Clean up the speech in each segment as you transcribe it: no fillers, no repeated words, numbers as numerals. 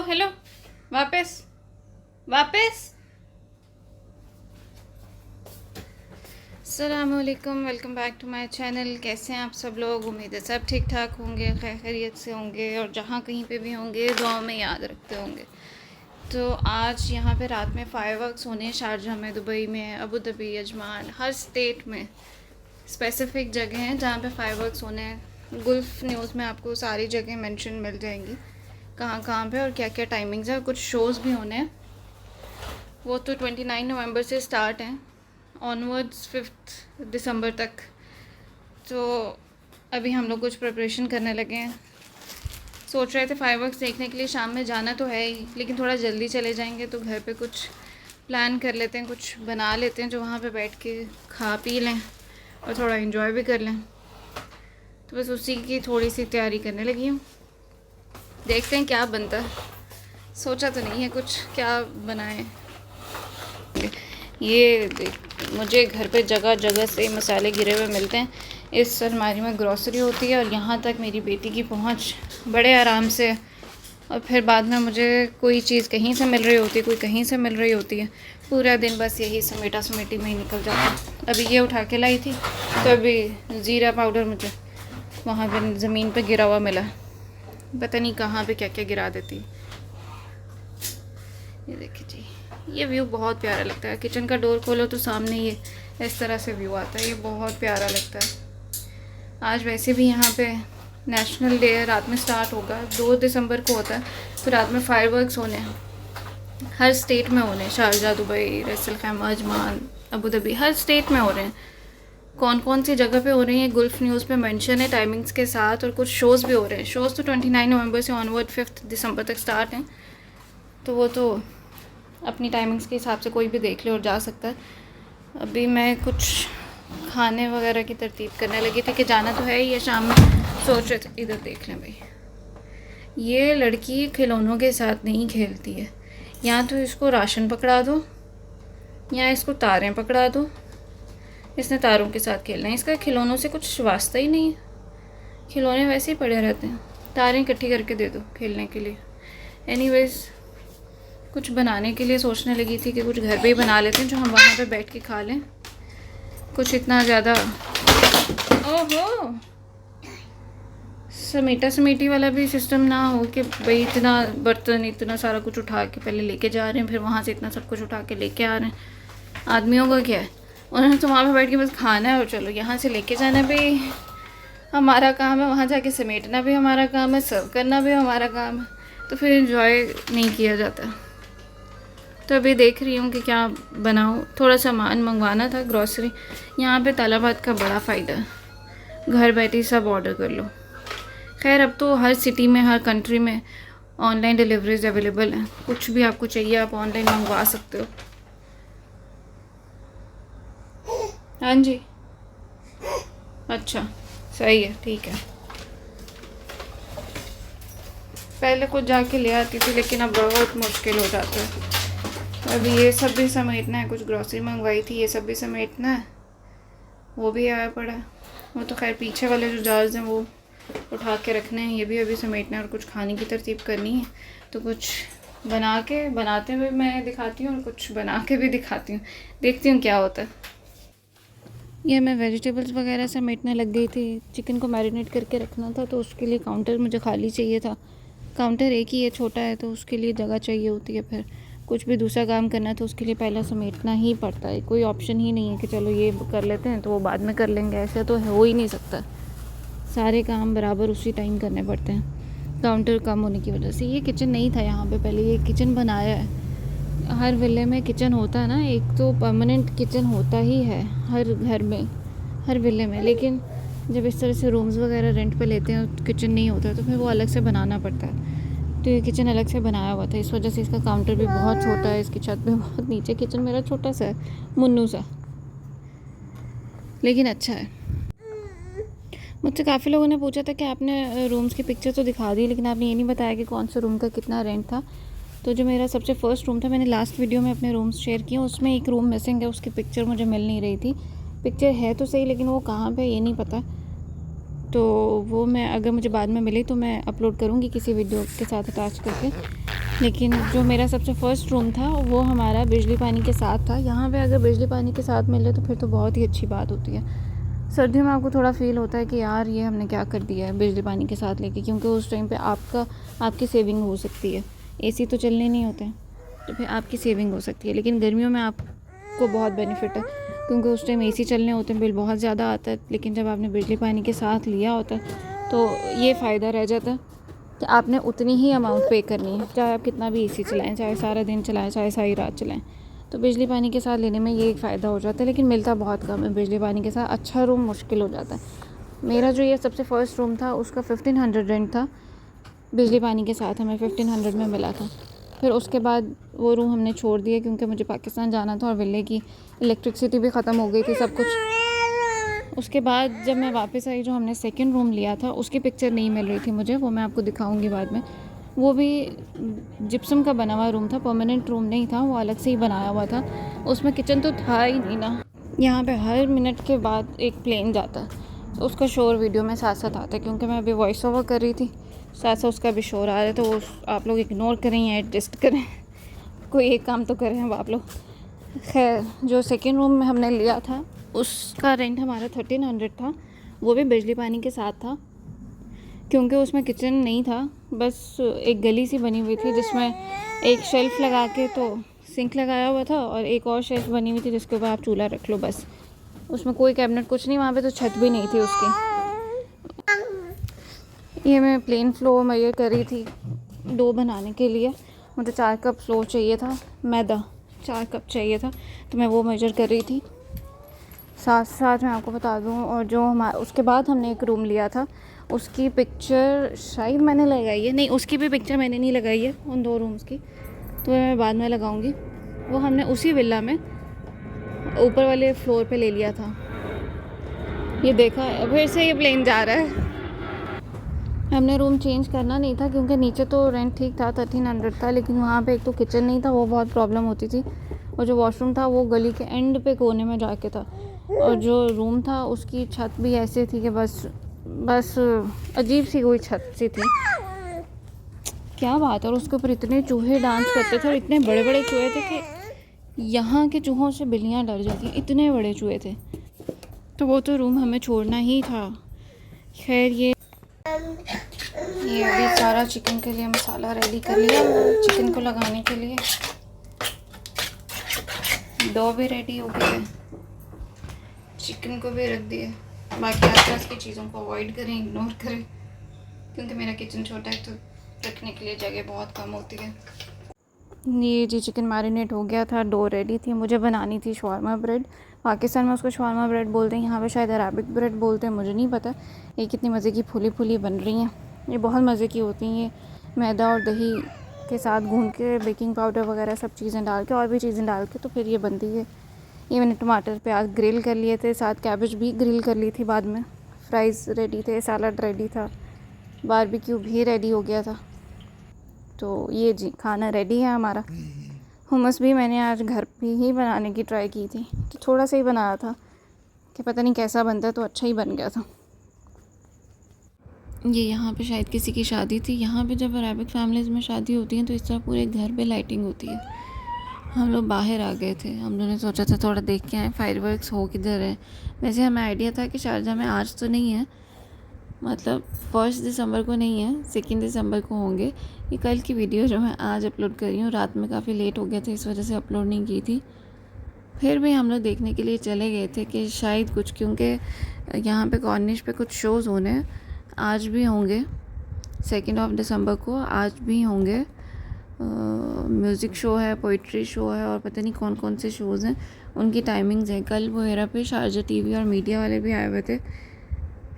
Hello. वापस वापस। अस्सलामुअलैकुम, welcome back to my channel. कैसे हैं आप सब लोग? उम्मीद है सब ठीक ठाक होंगे, खैरियत से होंगे और जहाँ कहीं पे भी होंगे दुआ में याद रखते होंगे। तो आज यहाँ पे रात में फायरवर्क्स होने हैं शारजाह में, दुबई में, अबू धाबी, अजमान, हर स्टेट में स्पेसिफिक जगह हैं जहाँ पे फायरवर्क्स होने हैं। गुल्फ न्यूज़ में आपको सारी जगह मेंशन मिल जाएंगी कहाँ कहाँ पे और क्या क्या टाइमिंग्स है। कुछ शोज़ भी होने हैं, वो तो 29 नवंबर से स्टार्ट हैं ऑनवर्ड्स 5 दिसंबर तक। तो अभी हम लोग कुछ प्रिपरेशन करने लगे हैं। सोच रहे थे फायरवर्क्स देखने के लिए शाम में जाना तो है ही, लेकिन थोड़ा जल्दी चले जाएंगे तो घर पे कुछ प्लान कर लेते हैं, कुछ बना लेते हैं जो वहाँ पे बैठ के खा पी लें और थोड़ा एंजॉय भी कर लें। तो बस उसी की थोड़ी सी तैयारी करने लगी हूँ, देखते हैं क्या बनता है। सोचा तो नहीं है कुछ क्या बनाएं। ये देख, मुझे घर पे जगह जगह से मसाले गिरे हुए मिलते हैं। इस अलमारी में ग्रॉसरी होती है और यहाँ तक मेरी बेटी की पहुँच बड़े आराम से। और फिर बाद में मुझे कोई चीज़ कहीं से मिल रही होती है, कोई कहीं से मिल रही होती है। पूरा दिन बस यही समेटा समेटी में ही निकल जाता है। अभी ये उठा के लाई थी तो अभी ज़ीरा पाउडर मुझे वहाँ पे ज़मीन पे गिरा हुआ मिला। पता नहीं कहाँ पे क्या क्या गिरा देती। ये देखिए जी, ये व्यू बहुत प्यारा लगता है। किचन का डोर खोलो तो सामने ये इस तरह से व्यू आता है, ये बहुत प्यारा लगता है। आज वैसे भी यहाँ पे नेशनल डे है, रात में स्टार्ट होगा, 2 दिसंबर को होता है। तो रात में फायरवर्क्स होने हैं, हर स्टेट में होने हैं। शारजाह, दुबई, रस अल खैमा, अजमान, अबू धाबी, हर स्टेट में हो रहे हैं। कौन कौन सी जगह पे हो रही हैं गुल्फ न्यूज़ पे मेंशन है टाइमिंग्स के साथ, और कुछ शोज़ भी हो रहे हैं। शोज़ तो 29 नवंबर से ऑनवर्ड 5 दिसंबर तक स्टार्ट हैं। तो वो तो अपनी टाइमिंग्स के हिसाब से कोई भी देख ले और जा सकता है। अभी मैं कुछ खाने वगैरह की तरतीब करने लगी थी कि जाना तो है ही है शाम में। सोच रहे थे, इधर देख लें भाई, ये लड़की खिलौनों के साथ नहीं खेलती है। या तो इसको राशन पकड़ा दो या इसको तारें पकड़ा दो। इसने तारों के साथ खेलना है, इसका खिलौनों से कुछ वास्ता ही नहीं है। खिलौने वैसे ही पड़े रहते हैं, तारें इकट्ठी करके दे दो खेलने के लिए। एनीवेज, कुछ बनाने के लिए सोचने लगी थी कि कुछ घर पे ही बना लेते हैं जो हम वहाँ पे बैठ के खा लें। कुछ इतना ज़्यादा ओहो समेटा समेटी वाला भी सिस्टम ना हो कि भाई इतना बर्तन इतना सारा कुछ उठा के पहले लेके जा रहे हैं, फिर वहाँ से इतना सब कुछ उठा के लेके आ रहे हैं। आदमियों का क्या है, उन्होंने तो वहाँ पे बैठ के बस खाना है और चलो। यहाँ से लेके जाना भी हमारा काम है, वहाँ जाके समेटना भी हमारा काम है, सर्व करना भी हमारा काम है। तो फिर एंजॉय नहीं किया जाता। तो अभी देख रही हूँ कि क्या बनाऊँ। थोड़ा सामान मंगवाना था, ग्रॉसरी। यहाँ पे तालाबाद का बड़ा फ़ायदा है, घर बैठे सब ऑर्डर कर लो। खैर अब तो हर सिटी में, हर कंट्री में ऑनलाइन डिलीवरीज अवेलेबल हैं। कुछ भी आपको चाहिए आप ऑनलाइन मंगवा सकते हो। हाँ जी, अच्छा सही है, ठीक है। पहले कुछ जाके ले आती थी, लेकिन अब बहुत मुश्किल हो जाता है। अभी ये सब भी समेटना है, कुछ ग्रॉसरी मंगवाई थी, ये सब भी समेटना है, वो भी आया पड़ा है। वो तो खैर पीछे वाले जो जार्स हैं वो उठा के रखने हैं, ये भी अभी समेटना है और कुछ खाने की तरतीब करनी है। तो कुछ बनाते हुए मैं दिखाती हूँ और कुछ बना के भी दिखाती हूँ, देखती हूँ क्या होता है। ये मैं वेजिटेबल्स वगैरह समेटने लग गई थी। चिकन को मैरिनेट करके रखना था, तो उसके लिए काउंटर मुझे खाली चाहिए था। काउंटर एक ही है, छोटा है, तो उसके लिए जगह चाहिए होती है। फिर कुछ भी दूसरा काम करना है तो उसके लिए पहला समेटना ही पड़ता है। कोई ऑप्शन ही नहीं है कि चलो ये कर लेते हैं तो वो बाद में कर लेंगे, ऐसा तो हो ही नहीं सकता। सारे काम बराबर उसी टाइम करने पड़ते हैं, काउंटर कम होने की वजह से। ये किचन नहीं था यहाँ पे पहले, ये किचन बनाया है। हर विले में किचन होता है ना, एक तो परमानेंट किचन होता ही है हर घर में, हर विले में। लेकिन जब इस तरह से रूम्स वगैरह रेंट पे लेते हैं तो किचन नहीं होता, तो फिर वो अलग से बनाना पड़ता है। तो ये किचन अलग से बनाया हुआ था, इस वजह से इसका काउंटर भी बहुत छोटा है, इसकी छत पे बहुत नीचे। किचन मेरा छोटा सा है, मुन्नू सा, लेकिन अच्छा है। मुझसे काफ़ी लोगों ने पूछा था कि आपने रूम्स की पिक्चर तो दिखा दी, लेकिन आपने ये नहीं बताया कि कौन सा रूम का कितना रेंट था। तो जो मेरा सबसे फर्स्ट रूम था, मैंने लास्ट वीडियो में अपने रूम्स शेयर किए, उसमें एक रूम मिसिंग है, उसकी पिक्चर मुझे मिल नहीं रही थी। पिक्चर है तो सही, लेकिन वो कहाँ पे ये नहीं पता। तो वो मैं अगर मुझे बाद में मिली तो मैं अपलोड करूँगी किसी वीडियो के साथ अटैच करके। लेकिन जो मेरा सबसे फर्स्ट रूम था वो हमारा बिजली पानी के साथ था। यहाँ पे अगर बिजली पानी के साथ मिले तो फिर तो बहुत ही अच्छी बात होती है। सर्दियों में आपको थोड़ा फ़ील होता है कि यार ये हमने क्या कर दिया है बिजली पानी के साथ लेके, क्योंकि उस टाइम पे आपकी सेविंग हो सकती है। एसी तो चलने नहीं होते हैं तो फिर आपकी सेविंग हो सकती है। लेकिन गर्मियों में आपको बहुत बेनिफिट है, क्योंकि उस टाइम एसी चलने होते हैं, बिल बहुत ज़्यादा आता है। लेकिन जब आपने बिजली पानी के साथ लिया होता है तो ये फ़ायदा रह जाता है कि आपने उतनी ही अमाउंट पे करनी है, चाहे आप कितना भी एसी चलाएं, चाहे सारा दिन चलाएं, चाहे सारी रात चलाएं। तो बिजली पानी के साथ लेने में ये एक फ़ायदा हो जाता है, लेकिन मिलता बहुत कम है बिजली पानी के साथ। अच्छा रूम मुश्किल हो जाता है। मेरा जो ये सबसे फर्स्ट रूम था उसका 1500 रेंट था, बिजली पानी के साथ हमें 1500 में मिला था। फिर उसके बाद वो रूम हमने छोड़ दिया क्योंकि मुझे पाकिस्तान जाना था और विले की इलेक्ट्रिसिटी भी ख़त्म हो गई थी, सब कुछ। उसके बाद जब मैं वापस आई, जो हमने सेकंड रूम लिया था उसकी पिक्चर नहीं मिल रही थी मुझे, वो मैं आपको दिखाऊंगी बाद में। वो भी जिप्सम का बना हुआ रूम था, परमानेंट रूम नहीं था, वो अलग से ही बनाया हुआ था। उसमें किचन तो था ही नहीं ना। यहाँ पे हर मिनट के बाद एक प्लेन जाता है, तो उसका शोर वीडियो में साथ साथ आता है, क्योंकि मैं अभी वॉइस ओवर कर रही थी, साथ साथ उसका भी शोर आ रहा है। तो वो आप लोग इग्नोर करें या एडजस्ट करें, कोई एक काम तो करें अब आप लोग। खैर, जो सेकेंड रूम में हमने लिया था उसका रेंट हमारा 1300 था, वो भी बिजली पानी के साथ था, क्योंकि उसमें किचन नहीं था, बस एक गली सी बनी हुई थी जिसमें एक शेल्फ़ लगा के तो सिंक लगाया हुआ था और एक और शेल्फ़ बनी हुई थी जिसके ऊपर आप चूल्हा रख लो, बस। उसमें कोई कैबिनेट कुछ नहीं, वहाँ पे तो छत भी नहीं थी उसकी। ये मैं प्लेन फ्लोर मेजर कर रही थी डो बनाने के लिए। मुझे 4 कप फ्लोर चाहिए था, मैदा 4 कप चाहिए था, तो मैं वो मेजर कर रही थी। साथ साथ मैं आपको बता दूं, और जो हमारा उसके बाद हमने एक रूम लिया था उसकी पिक्चर शायद मैंने लगाई है, नहीं उसकी भी पिक्चर मैंने नहीं लगाई है, उन 2 रूम्स की, तो मैं बाद में लगाऊंगी। वो हमने उसी विला में ऊपर वाले फ्लोर पे ले लिया था। ये देखा फिर से ये प्लेन जा रहा है। हमने रूम चेंज करना नहीं था क्योंकि नीचे तो रेंट ठीक था, 1300 था, लेकिन वहाँ पे एक तो किचन नहीं था, वो बहुत प्रॉब्लम होती थी, और जो वॉशरूम था वो गली के एंड पे कोने में जाके था, और जो रूम था उसकी छत भी ऐसे थी कि बस अजीब सी कोई छत सी थी। क्या बात है। और उसके ऊपर इतने चूहे डांस करते थे, और इतने बड़े बड़े चूहे थे कि यहाँ के चूहों से बिल्लियाँ डर जाती हैं, इतने बड़े चूहे थे। तो वो तो रूम हमें छोड़ना ही था। खैर, ये अभी सारा चिकन के लिए मसाला रेडी कर लिया, चिकन को लगाने के लिए। डो भी रेडी हो गया है, चिकन को भी रख दिए। बाकी आसपास की चीज़ों को अवॉइड करें, इग्नोर करें, क्योंकि मेरा किचन छोटा है तो रखने के लिए जगह बहुत कम होती है। ये जी चिकन मैरिनेट हो गया था, डो रेडी थी। मुझे बनानी थी शवारमा ब्रेड। पाकिस्तान में उसको शवारमा ब्रेड बोलते हैं, यहाँ पे शायद अरबिक ब्रेड बोलते हैं, मुझे नहीं पता। ये कितनी मज़े की फूली फूली बन रही हैं, ये बहुत मज़े की होती हैं। ये मैदा और दही के साथ गूंद के, बेकिंग पाउडर वगैरह सब चीज़ें डाल के और भी चीज़ें डाल के तो फिर ये बनती है। ये मैंने टमाटर प्याज ग्रिल कर लिए थे, साथ कैबेज भी ग्रिल कर ली थी बाद में। फ्राइज़ रेडी थे, सैलड रेडी था, बारबेक्यू भी रेडी हो गया था। तो ये जी खाना रेडी है हमारा। हुमस भी मैंने आज घर पे ही बनाने की ट्राई की थी, तो थोड़ा सा ही बनाया था कि पता नहीं कैसा बनता है, तो अच्छा ही बन गया था। ये यहाँ पे शायद किसी की शादी थी। यहाँ पे जब अरबिक फैमिलीज़ में शादी होती है तो इस तरह पूरे घर पे लाइटिंग होती है। हम लोग बाहर आ गए थे, हम लोगों ने सोचा था थोड़ा देख के आए फायरवर्क्स हो किधर है। वैसे हमें आइडिया था कि शारजा में आज तो नहीं है, मतलब 1 दिसंबर को नहीं है, 2 दिसंबर को होंगे। ये कल की वीडियो जो मैं आज अपलोड कर रही हूँ, रात में काफ़ी लेट हो गया था, इस वजह से अपलोड नहीं की थी। फिर भी हम लोग देखने के लिए चले गए थे कि शायद कुछ, क्योंकि यहाँ पे कॉर्निश पे कुछ शोज़ होने हैं, आज भी होंगे 2 दिसंबर को, आज भी होंगे। म्यूज़िक शो है, पोइट्री शो है, और पता नहीं कौन कौन से शोज़ हैं, उनकी टाइमिंग्स हैं। कल वगैरह पे शारजा टीवी और मीडिया वाले भी आए हुए थे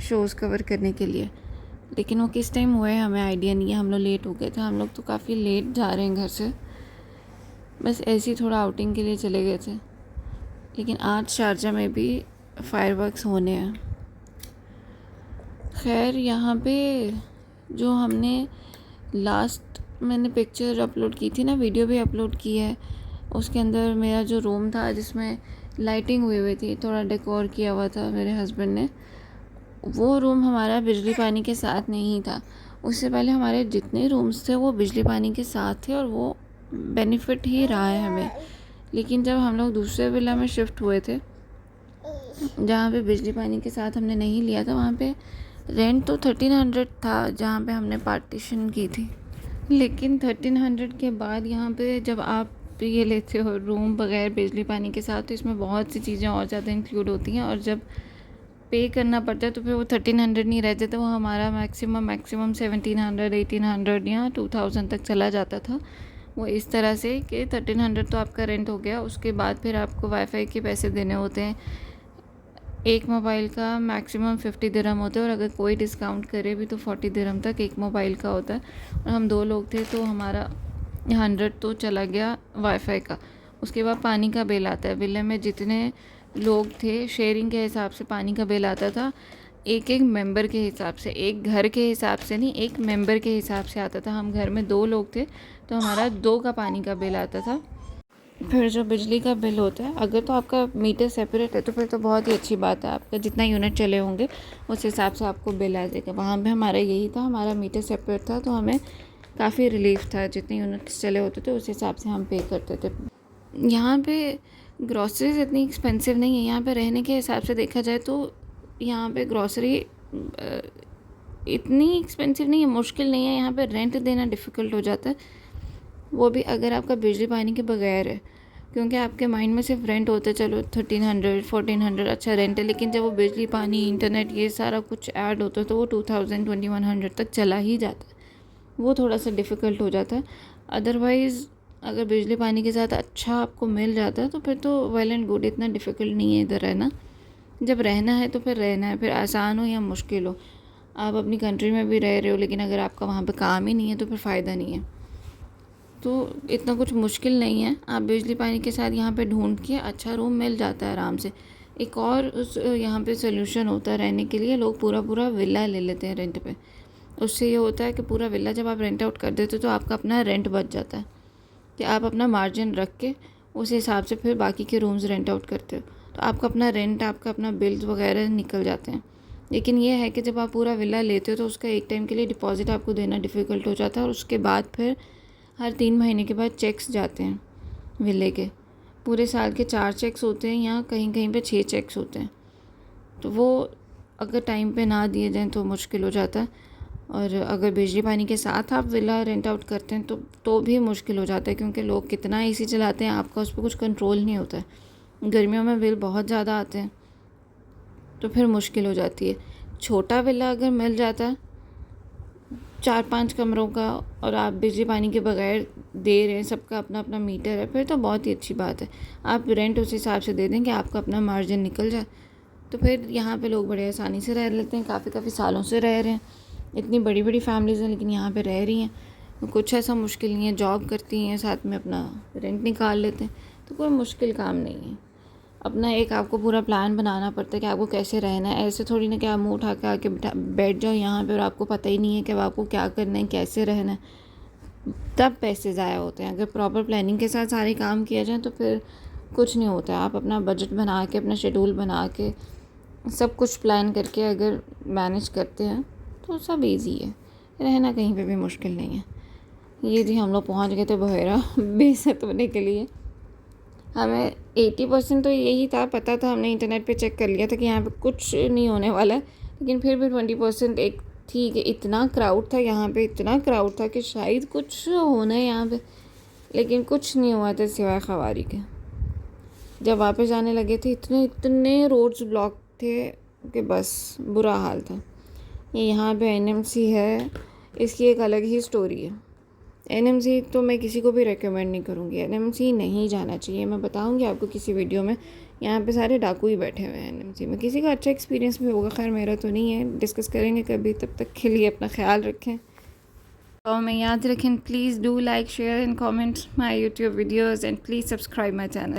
शोज़ कवर करने के लिए, लेकिन वो किस टाइम हुए हमें आइडिया नहीं है। हम लोग लेट हो गए थे, हम लोग तो काफ़ी लेट जा रहे हैं घर से, बस ऐसे ही थोड़ा आउटिंग के लिए चले गए थे। लेकिन आज शारजा में भी फायरवर्क्स होने हैं। खैर, यहाँ पे जो हमने लास्ट मैंने पिक्चर अपलोड की थी ना, वीडियो भी अपलोड की है, उसके अंदर मेरा जो रूम था जिसमें लाइटिंग हुई हुई थी, थोड़ा डेकोर किया हुआ था मेरे हस्बैंड ने, वो रूम हमारा बिजली पानी के साथ नहीं था। उससे पहले हमारे जितने रूम्स थे वो बिजली पानी के साथ थे और वो बेनिफिट ही रहा है हमें। लेकिन जब हम लोग दूसरे विला में शिफ्ट हुए थे जहाँ पे बिजली पानी के साथ हमने नहीं लिया था, वहाँ पे रेंट तो 1300 था जहाँ पे हमने पार्टीशन की थी। लेकिन 1300 के बाद यहाँ पे जब आप ये लेते हो रूम बगैर बिजली पानी के साथ, तो इसमें बहुत सी चीज़ें और ज़्यादा इंक्लूड होती हैं और जब पे करना पड़ता है तो फिर वो 1300 नहीं रहते, तो वो हमारा मैक्सिमम 1700, 1800 या 2000 तक चला जाता था। वो इस तरह से कि 1300 तो आपका रेंट हो गया, उसके बाद फिर आपको वाईफाई के पैसे देने होते हैं। एक मोबाइल का मैक्सिमम 50 दिरहम होता है और अगर कोई डिस्काउंट करे भी तो 40 दिरहम तक एक मोबाइल का होता है। और हम 2 लोग थे तो हमारा 100 तो चला गया वाईफाई का। उसके बाद पानी का बिल आता है। विले में जितने लोग थे शेयरिंग के हिसाब से पानी का बिल आता था, एक एक मेंबर के हिसाब से, एक घर के हिसाब से नहीं, एक मेंबर के हिसाब से आता था। हम घर में 2 लोग थे तो हमारा 2 का पानी का बिल आता था। फिर जो बिजली का बिल होता है, अगर तो आपका मीटर सेपरेट है तो फिर तो बहुत ही अच्छी बात है, आपका जितना यूनिट चले होंगे उस हिसाब से आपको बिल आ जाएगा। वहाँ पे हमारा यही था, हमारा मीटर सेपरेट था तो हमें काफ़ी रिलीफ था, जितने यूनिट्स चले होते थे उस हिसाब से हम पे करते थे। यहाँ पे ग्रॉसरीज इतनी एक्सपेंसिव नहीं है। यहाँ पे रहने के हिसाब से देखा जाए तो यहाँ पे ग्रॉसरी इतनी एक्सपेंसिव नहीं है, मुश्किल नहीं है। यहाँ पे रेंट देना डिफ़िकल्ट हो जाता है, वो भी अगर आपका बिजली पानी के बगैर है, क्योंकि आपके माइंड में सिर्फ रेंट होता है, चलो 1300 1400 अच्छा रेंट है। लेकिन जब वो बिजली पानी इंटरनेट ये सारा कुछ ऐड होता है तो वो 2000 2100 तक चला ही जाता है। वो थोड़ा सा डिफ़िकल्ट हो जाता है। अदरवाइज़ अगर बिजली पानी के साथ अच्छा आपको मिल जाता है तो फिर तो वेल एंड गुड, इतना डिफ़िकल्ट नहीं है इधर रहना। जब रहना है तो फिर रहना है, फिर आसान हो या मुश्किल हो। आप अपनी कंट्री में भी रह रहे हो लेकिन अगर आपका वहाँ पे काम ही नहीं है तो फिर फ़ायदा नहीं है। तो इतना कुछ मुश्किल नहीं है, आप बिजली पानी के साथ यहाँ पे ढूंढ के अच्छा रूम मिल जाता है आराम से। एक और यहाँ पे सोल्यूशन होता है रहने के लिए, लोग पूरा पूरा विला ले लेते हैं रेंट पे। उससे ये होता है कि पूरा विला जब आप रेंट आउट कर देते हो तो आपका अपना रेंट बच जाता है कि आप अपना मार्जिन रख के उस हिसाब से फिर बाकी के रूम्स रेंट आउट करते हो, तो आपका अपना रेंट, आपका अपना बिल्स वगैरह निकल जाते हैं। लेकिन ये है कि जब आप पूरा विला लेते हो तो उसका एक टाइम के लिए डिपॉजिट आपको देना डिफ़िकल्ट हो जाता है और उसके बाद फिर हर 3 महीने के बाद चेक्स जाते हैं विले के। पूरे साल के 4 चेक्स होते हैं या कहीं कहीं पे 6 चेक्स होते हैं, तो वो अगर टाइम पे ना दिए जाएँ तो मुश्किल हो जाता है। और अगर बिजली पानी के साथ आप विला रेंट आउट करते हैं तो भी मुश्किल हो जाता है, क्योंकि लोग कितना एसी चलाते हैं, आपका उस पर कुछ कंट्रोल नहीं होता है। गर्मियों में बिल बहुत ज़्यादा आते हैं तो फिर मुश्किल हो जाती है। छोटा विला अगर मिल जाता है 4-5 कमरों का और आप बिजली पानी के बगैर दे रहे हैं, सबका अपना अपना मीटर है, फिर तो बहुत ही अच्छी बात है। आप रेंट उस हिसाब से दे दें कि आपका अपना मार्जिन निकल जाए, तो फिर यहाँ पे लोग बड़े आसानी से रह लेते हैं। काफ़ी सालों से रह रहे हैं, इतनी बड़ी बड़ी फैमिलीज़ हैं लेकिन यहाँ पे रह रही हैं। कुछ ऐसा मुश्किल नहीं है, जॉब करती हैं साथ में अपना रेंट निकाल लेते हैं, तो कोई मुश्किल काम नहीं है। अपना एक आपको पूरा प्लान बनाना पड़ता है कि आपको कैसे रहना है। ऐसे थोड़ी ना कि आप मुँह उठा के आके बैठ जाओ यहाँ पे और आपको पता ही नहीं है कि अब आपको क्या करना है, कैसे रहना है, तब पैसे ज़ाया होते हैं। अगर प्रॉपर प्लानिंग के साथ सारे काम किया जाए तो फिर कुछ नहीं होता है। आप अपना बजट बना के, अपना शेड्यूल बना के, सब कुछ प्लान करके अगर मैनेज करते हैं तो सब इजी है, रहना कहीं पे भी मुश्किल नहीं है। ये जी हम लोग पहुँच गए थे बहेरा बेसत होने के लिए। हमें 80% तो यही था, पता था, हमने इंटरनेट पे चेक कर लिया था कि यहाँ पे कुछ नहीं होने वाला है, लेकिन फिर भी 20% एक थी कि इतना क्राउड था यहाँ पे, इतना क्राउड था कि शायद कुछ होना है यहाँ पे, लेकिन कुछ नहीं हुआ था सिवाय खवारी के। जब वापस जाने लगे थे इतने रोड्स ब्लॉक थे कि बस बुरा हाल था। ये यहाँ पे NMC है, इसकी एक अलग ही स्टोरी है। NMC तो मैं किसी को भी रेकमेंड नहीं करूँगी, NMC नहीं जाना चाहिए। मैं बताऊँगी आपको किसी वीडियो में। यहाँ पे सारे डाकू ही बैठे हुए हैं NMC में। किसी का अच्छा एक्सपीरियंस भी होगा, खैर मेरा तो नहीं है, डिस्कस करेंगे कभी। तब तक के लिए अपना ख्याल रखें और मैं याद रखें, please do like, share and comment my YouTube videos and please subscribe my channel.